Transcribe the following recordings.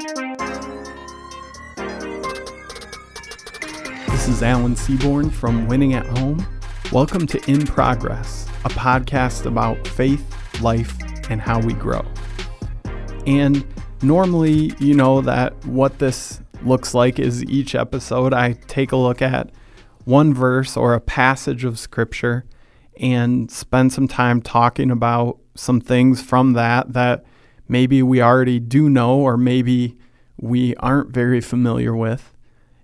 This is Alan Seaborn from Winning at Home. Welcome to In Progress, a podcast about faith, life, and how we grow. And normally, you know that what this looks like is each episode I take a look at one verse or a passage of scripture and spend some time talking about some things from that maybe we already do know or maybe we aren't very familiar with,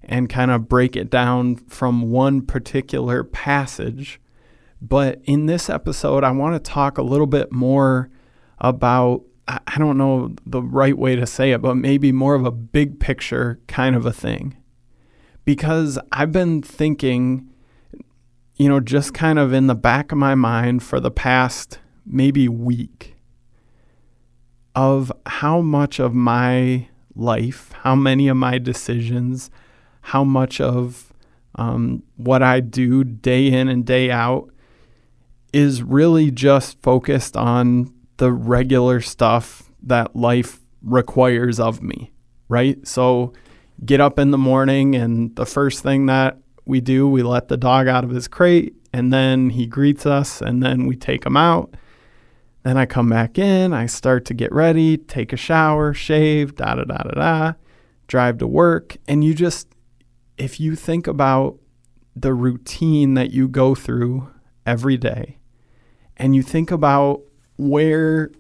and kind of break it down from one particular passage. But in this episode, I want to talk a little bit more about, I don't know the right way to say it, but maybe more of a big picture kind of a thing. Because I've been thinking, just kind of in the back of my mind for the past maybe week of how much of my life, how many of my decisions, how much of what I do day in and day out is really just focused on the regular stuff that life requires of me, right? So get up in the morning and the first thing that we do, we let the dog out of his crate and then he greets us and then we take him out. Then I come back in, I start to get ready, take a shower, shave, drive to work. And if you think about the routine that you go through every day, and you think about where,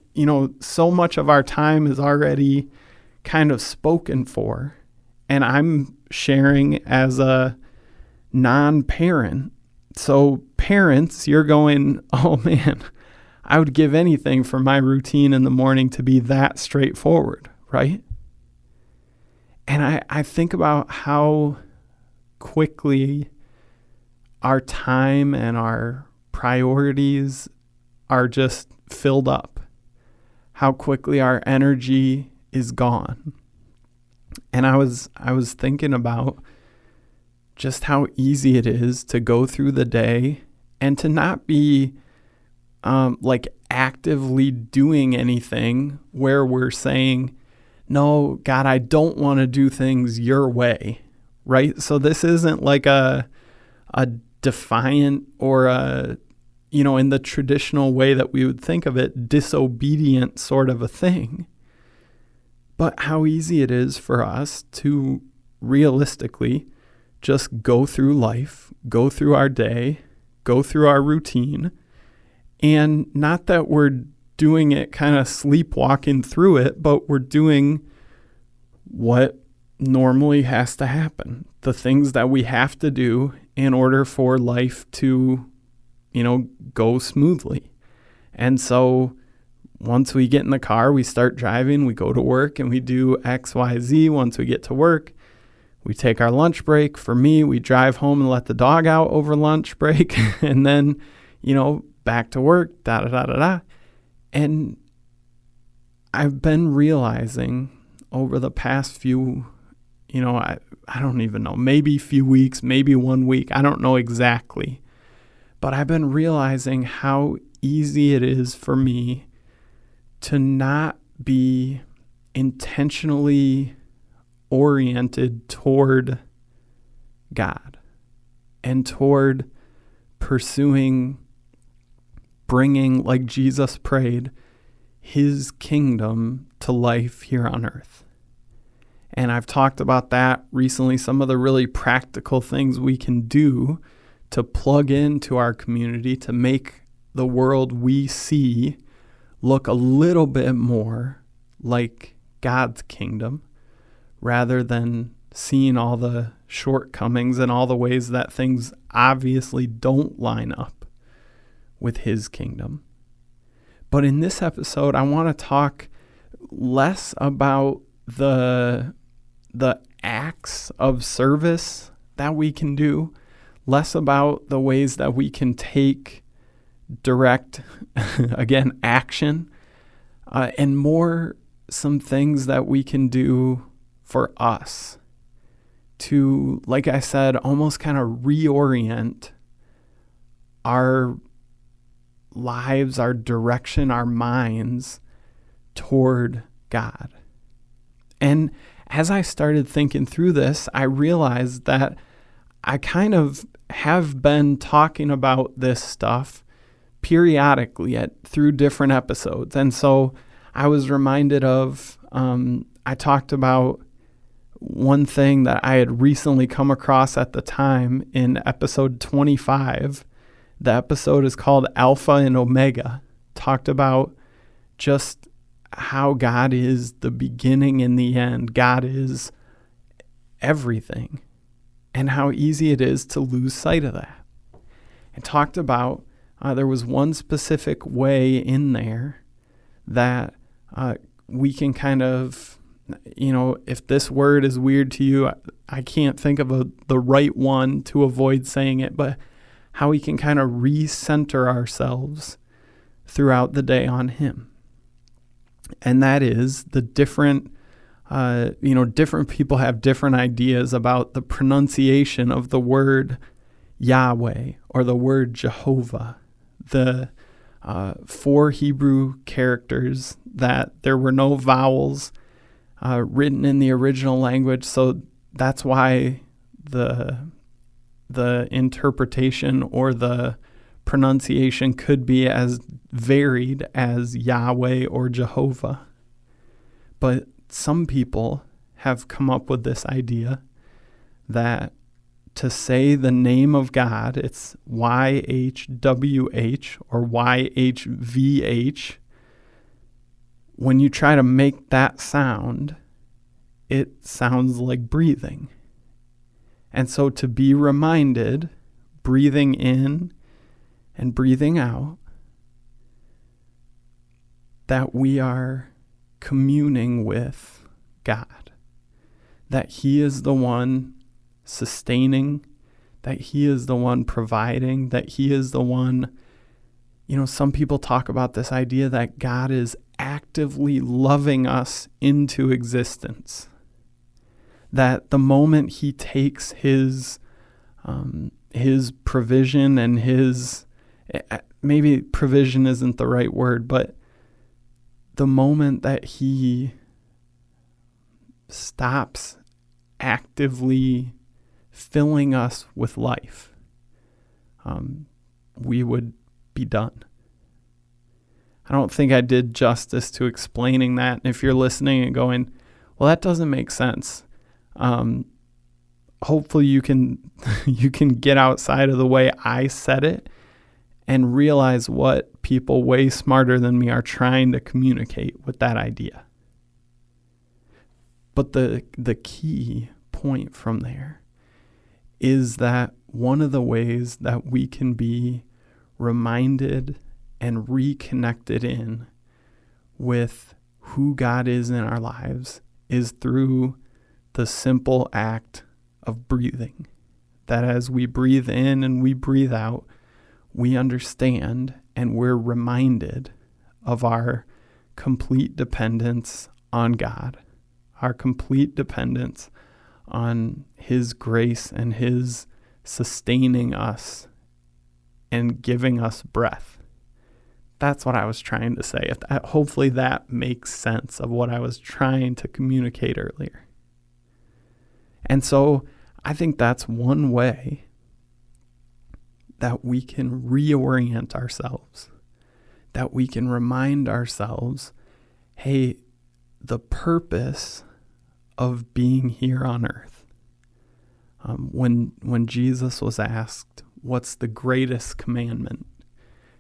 so much of our time is already kind of spoken for, and I'm sharing as a non-parent. So parents, you're going, oh man, I would give anything for my routine in the morning to be that straightforward, right? And I think about how quickly our time and our priorities are just filled up, how quickly our energy is gone. And I was thinking about just how easy it is to go through the day and to not be actively doing anything where we're saying, no, God, I don't want to do things your way. Right? So this isn't like a defiant or in the traditional way that we would think of it, disobedient sort of a thing. But how easy it is for us to realistically just go through life, go through our day, go through our routine, and not that we're doing it kind of sleepwalking through it, but we're doing what normally has to happen, the things that we have to do in order for life to, go smoothly. And so once we get in the car, we start driving, we go to work and we do X, Y, Z. Once we get to work, we take our lunch break. For me, we drive home and let the dog out over lunch break and then, back to work, And I've been realizing over the past few I don't even know, maybe a few weeks, maybe 1 week. I don't know exactly. But I've been realizing how easy it is for me to not be intentionally oriented toward God and toward pursuing, bringing, like Jesus prayed, his kingdom to life here on earth. And I've talked about that recently, some of the really practical things we can do to plug into our community to make the world we see look a little bit more like God's kingdom rather than seeing all the shortcomings and all the ways that things obviously don't line up with his kingdom. But in this episode, I want to talk less about the acts of service that we can do, less about the ways that we can take direct, again, action, and more some things that we can do for us to, like I said, almost kind of reorient our lives, our direction, our minds toward God. And as I started thinking through this, I realized that I kind of have been talking about this stuff periodically through different episodes. And so I was reminded of, I talked about one thing that I had recently come across at the time in episode 25. The episode is called Alpha and Omega. Talked about just how God is the beginning and the end. God is everything, and how easy it is to lose sight of that. And talked about there was one specific way in there that we can kind of, if this word is weird to you, I can't think of the right one to avoid saying it, but how we can kind of recenter ourselves throughout the day on Him. And that is the different, different people have different ideas about the pronunciation of the word Yahweh or the word Jehovah. The 4 Hebrew characters that there were no vowels written in the original language, so that's why the interpretation or the pronunciation could be as varied as Yahweh or Jehovah. But some people have come up with this idea that to say the name of God, it's YHWH or YHVH. When you try to make that sound, it sounds like breathing. And so to be reminded, breathing in and breathing out, that we are communing with God, that He is the one sustaining, that He is the one providing, that He is the one, some people talk about this idea that God is actively loving us into existence, that the moment He takes His provision and His, maybe provision isn't the right word, but the moment that He stops actively filling us with life, we would be done. I don't think I did justice to explaining that. If you're listening and going, well, that doesn't make sense, hopefully you can get outside of the way I said it and realize what people way smarter than me are trying to communicate with that idea. But the key point from there is that one of the ways that we can be reminded and reconnected in with who God is in our lives is through the simple act of breathing. That as we breathe in and we breathe out, we understand and we're reminded of our complete dependence on God, our complete dependence on His grace and His sustaining us and giving us breath. That's what I was trying to say. Hopefully that makes sense of what I was trying to communicate earlier. And so I think that's one way that we can reorient ourselves, that we can remind ourselves, hey, the purpose of being here on earth. When Jesus was asked, what's the greatest commandment?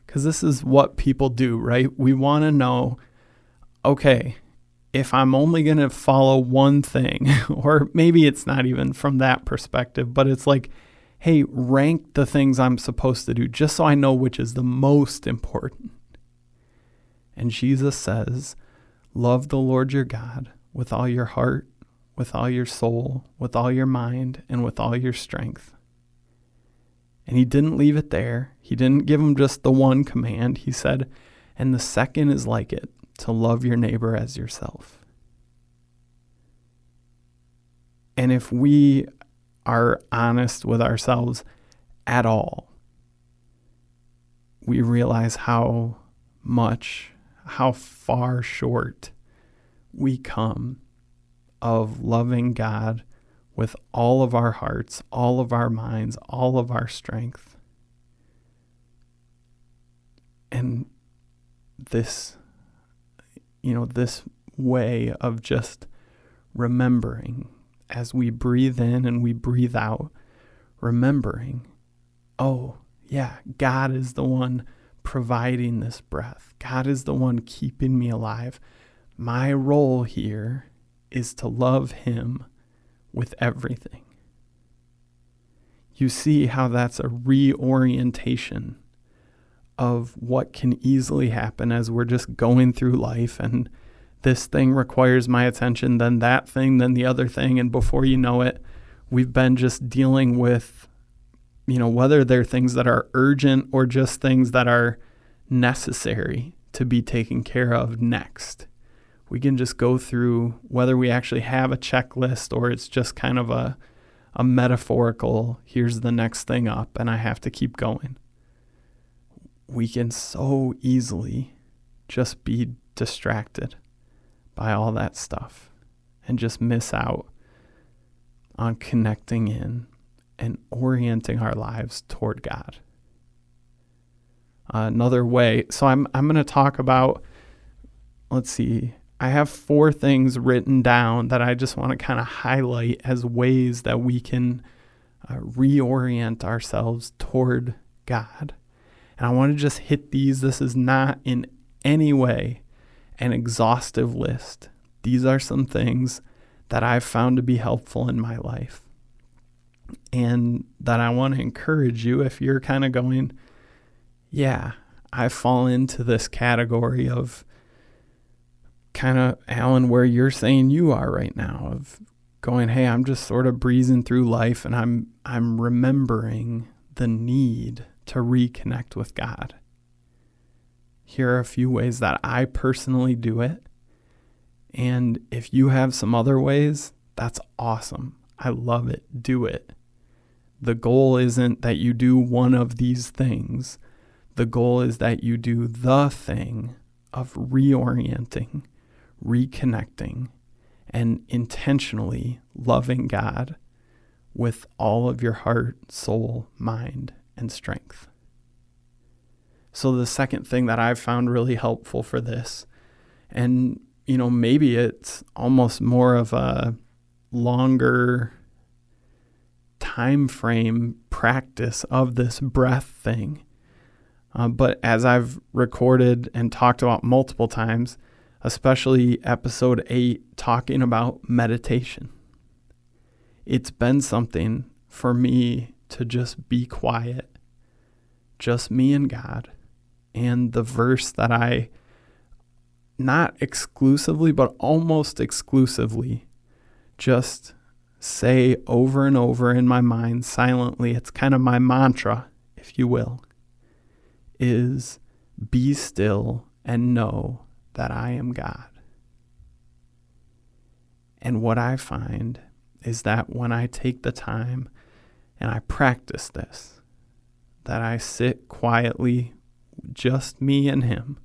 Because this is what people do, right? We want to know, okay, if I'm only going to follow one thing, or maybe it's not even from that perspective, but it's like, hey, rank the things I'm supposed to do just so I know which is the most important. And Jesus says, love the Lord your God with all your heart, with all your soul, with all your mind, and with all your strength. And He didn't leave it there. He didn't give them just the one command. He said, and the second is like it, to love your neighbor as yourself. And if we are honest with ourselves at all, we realize how far short we come of loving God with all of our hearts, all of our minds, all of our strength. And this way of just remembering as we breathe in and we breathe out, remembering, oh, yeah, God is the one providing this breath. God is the one keeping me alive. My role here is to love him with everything. You see how that's a reorientation of what can easily happen as we're just going through life, and this thing requires my attention, then that thing, then the other thing, and before you know it, we've been just dealing with, whether they're things that are urgent or just things that are necessary to be taken care of next. We can just go through whether we actually have a checklist or it's just kind of a metaphorical, here's the next thing up and I have to keep going. We can so easily just be distracted by all that stuff and just miss out on connecting in and orienting our lives toward God. Another way, so I'm going to talk about, I have 4 things written down that I just want to kind of highlight as ways that we can reorient ourselves toward God. And I want to just hit these. This is not in any way an exhaustive list. These are some things that I've found to be helpful in my life. And that I want to encourage you if you're kind of going, yeah, I fall into this category of kind of, Alan, where you're saying you are right now, of going, hey, I'm just sort of breezing through life and I'm remembering the need to reconnect with God. Here are a few ways that I personally do it. And if you have some other ways, that's awesome. I love it. Do it. The goal isn't that you do one of these things. The goal is that you do the thing of reorienting, reconnecting, and intentionally loving God with all of your heart, soul, mind, and strength. So the second thing that I've found really helpful for this, and maybe it's almost more of a longer time frame practice of this breath thing. But as I've recorded and talked about multiple times, especially episode 8, talking about meditation, it's been something for me to just be quiet, just me and God, and the verse that I, not exclusively, but almost exclusively, just say over and over in my mind silently. It's kind of my mantra, if you will, is be still and know that I am God. And what I find is that when I take the time and I practice this, that I sit quietly, just me and him,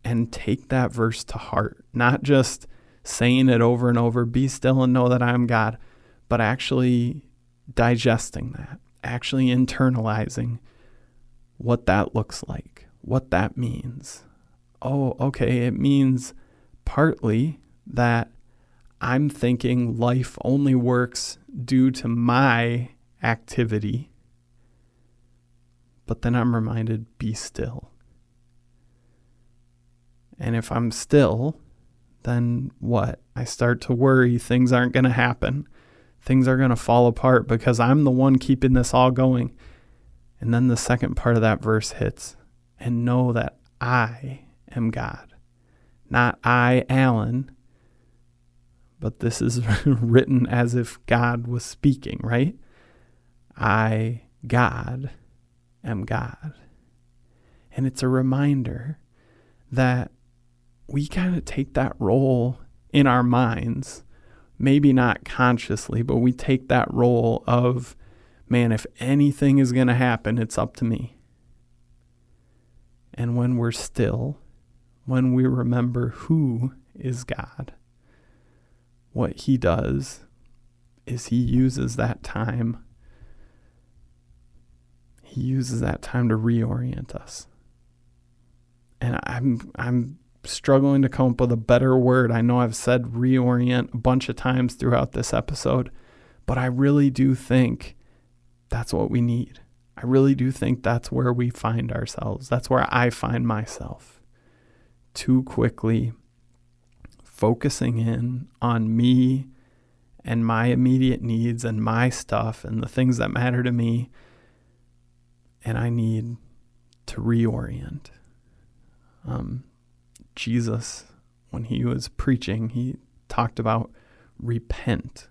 and take that verse to heart, not just saying it over and over, be still and know that I am God, but actually digesting that, actually internalizing what that looks like, what that means. Oh, okay, it means partly that I'm thinking life only works due to my activity, but then I'm reminded, be still. And if I'm still, then what? I start to worry things aren't going to happen. Things are going to fall apart because I'm the one keeping this all going. And then the second part of that verse hits, and know that I am God. Not I, Alan, but this is written as if God was speaking, right? I, God, am God. And it's a reminder that we kind of take that role in our minds, maybe not consciously, but we take that role of, man, if anything is going to happen, it's up to me. And when we're still, when we remember who is God. What he does is he uses that time. He uses that time to reorient us. And I'm struggling to come up with a better word. I know I've said reorient a bunch of times throughout this episode, but I really do think that's what we need. I really do think that's where we find ourselves. That's where I find myself. Too quickly focusing in on me and my immediate needs and my stuff and the things that matter to me. And I need to reorient. Jesus, when he was preaching, he talked about repent.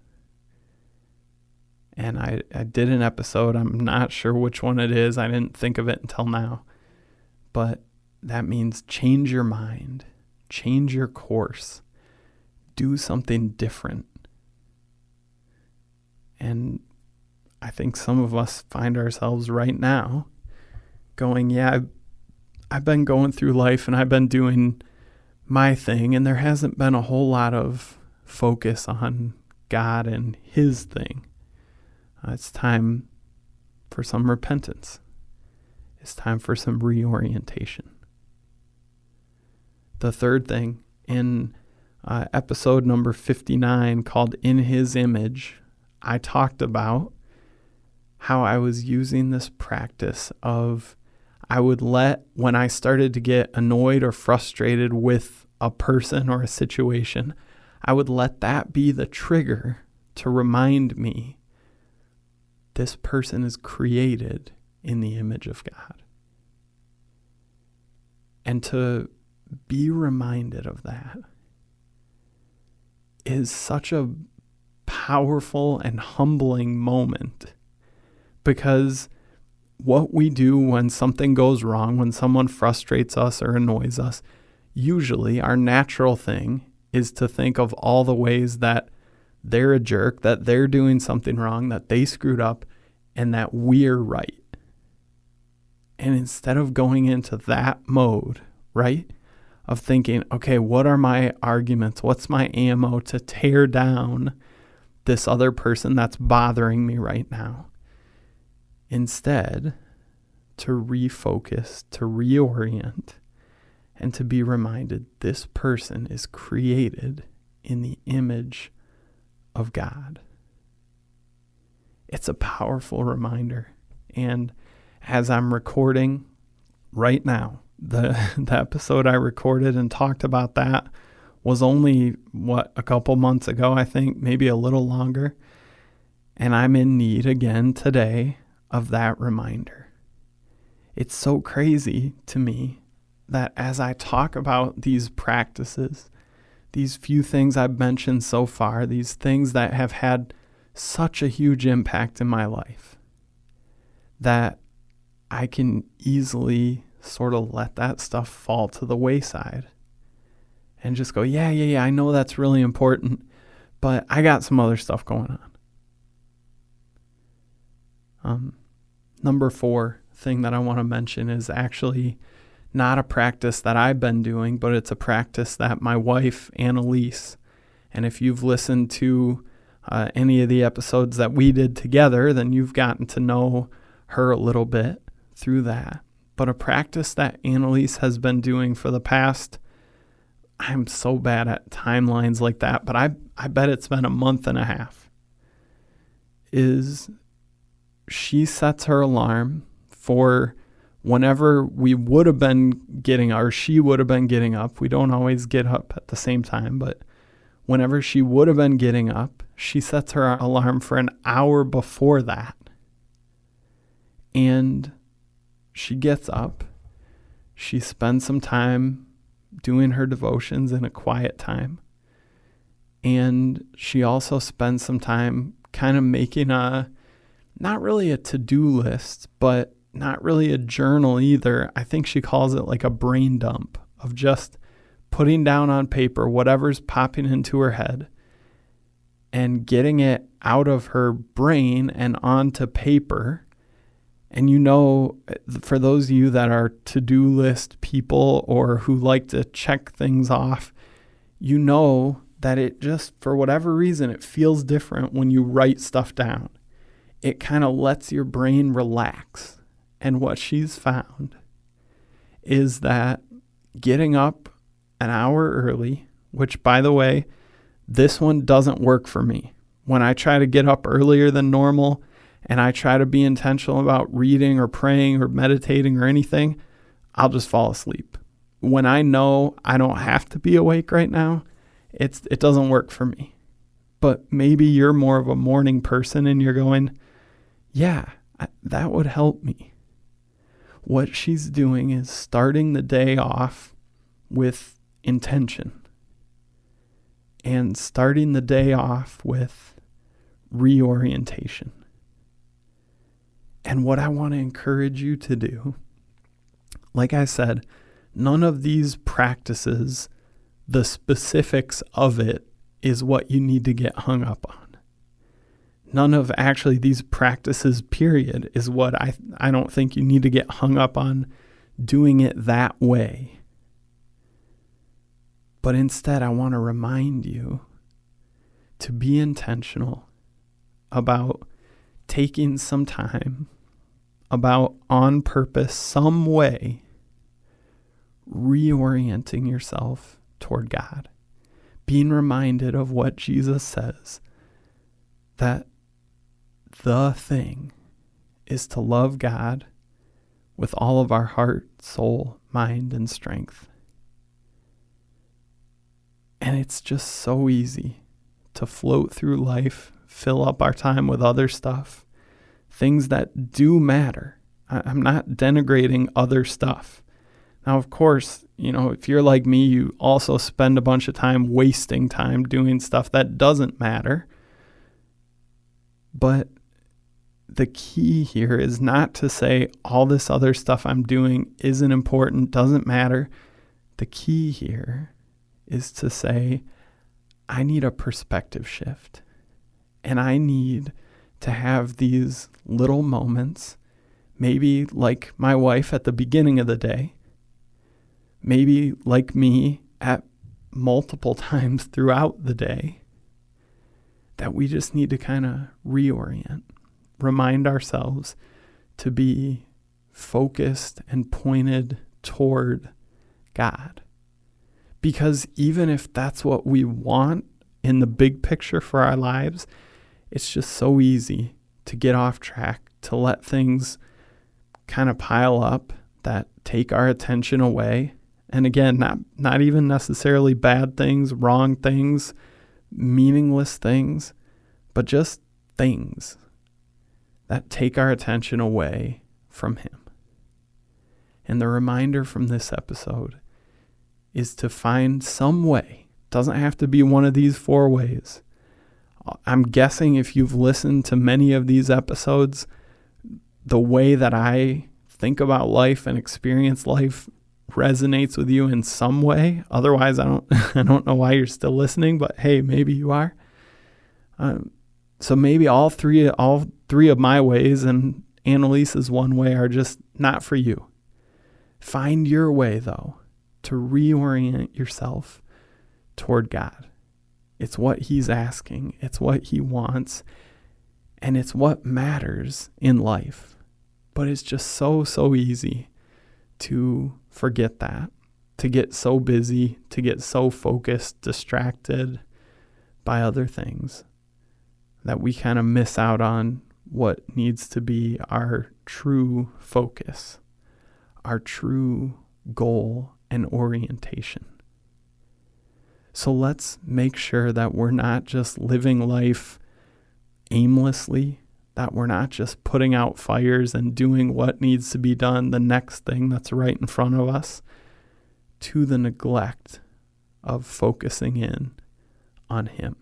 And I did an episode, I'm not sure which one it is, I didn't think of it until now, but that means change your mind, change your course, do something different. And I think some of us find ourselves right now going, yeah, I've been going through life and I've been doing my thing, and there hasn't been a whole lot of focus on God and his thing. It's time for some repentance. It's time for some reorientation. The third thing, in episode number 59 called In His Image, I talked about how I was using this practice of I would when I started to get annoyed or frustrated with a person or a situation, I would let that be the trigger to remind me this person is created in the image of God. And to be reminded of that is such a powerful and humbling moment, because what we do when something goes wrong, when someone frustrates us or annoys us, usually our natural thing is to think of all the ways that they're a jerk, that they're doing something wrong, that they screwed up, and that we're right. And instead of going into that mode, right, of thinking, okay, what are my arguments? What's my ammo to tear down this other person that's bothering me right now? Instead, to refocus, to reorient, and to be reminded this person is created in the image of God. It's a powerful reminder. And as I'm recording right now, the episode I recorded and talked about that was only, a couple months ago, I think, maybe a little longer. And I'm in need again today of that reminder. It's so crazy to me that as I talk about these practices, these few things I've mentioned so far, these things that have had such a huge impact in my life, that I can easily sort of let that stuff fall to the wayside and just go, yeah, I know that's really important, but I got some other stuff going on. Number 4 thing that I want to mention is actually not a practice that I've been doing, but it's a practice that my wife, Annalise, and if you've listened to any of the episodes that we did together, then you've gotten to know her a little bit through that. But a practice that Annalise has been doing for the past, I'm so bad at timelines like that, but I bet it's been a month and a half, is she sets her alarm for whenever we would have been getting, or she would have been getting up. We don't always get up at the same time, but whenever she would have been getting up, she sets her alarm for an hour before that. And she gets up. She spends some time doing her devotions in a quiet time. And she also spends some time kind of making not really a to-do list, but not really a journal either. I think she calls it like a brain dump of just putting down on paper whatever's popping into her head and getting it out of her brain and onto paper. And for those of you that are to-do list people or who like to check things off, you know that it just, for whatever reason, it feels different when you write stuff down. It kind of lets your brain relax. And what she's found is that getting up an hour early, which, by the way, this one doesn't work for me. When I try to get up earlier than normal and I try to be intentional about reading or praying or meditating or anything, I'll just fall asleep. When I know I don't have to be awake right now, it doesn't work for me. But maybe you're more of a morning person and you're going, yeah, that would help me. What she's doing is starting the day off with intention and starting the day off with reorientation. And what I want to encourage you to do, like I said, none of these practices, the specifics of it, is what you need to get hung up on. None of actually these practices, period, is what I don't think you need to get hung up on doing it that way. But instead, I want to remind you to be intentional about taking some time, about on purpose, some way, reorienting yourself toward God. Being reminded of what Jesus says, that the thing is to love God with all of our heart, soul, mind, and strength. And it's just so easy to float through life, fill up our time with other stuff, things that do matter. I'm not denigrating other stuff. Now, of course, if you're like me, you also spend a bunch of time wasting time doing stuff that doesn't matter. But the key here is not to say all this other stuff I'm doing isn't important, doesn't matter. The key here is to say, I need a perspective shift. And I need to have these little moments, maybe like my wife at the beginning of the day, maybe like me at multiple times throughout the day, that we just need to kind of reorient, remind ourselves to be focused and pointed toward God. Because even if that's what we want in the big picture for our lives, it's just so easy to get off track, to let things kind of pile up that take our attention away. And again, not even necessarily bad things, wrong things, meaningless things, but just things that take our attention away from Him. And the reminder from this episode is to find some way. Doesn't have to be one of these 4 ways. I'm guessing if you've listened to many of these episodes, the way that I think about life and experience life resonates with you in some way. Otherwise, I don't know why you're still listening, but hey, maybe you are. So maybe all three of my ways and Annalise's one way are just not for you. Find your way, though, to reorient yourself toward God. It's what He's asking. It's what He wants. And it's what matters in life. But it's just so easy to forget that, to get so busy, to get so focused, distracted by other things, that we kind of miss out on what needs to be our true focus, our true goal and orientation. So let's make sure that we're not just living life aimlessly, that we're not just putting out fires and doing what needs to be done, the next thing that's right in front of us, to the neglect of focusing in on Him.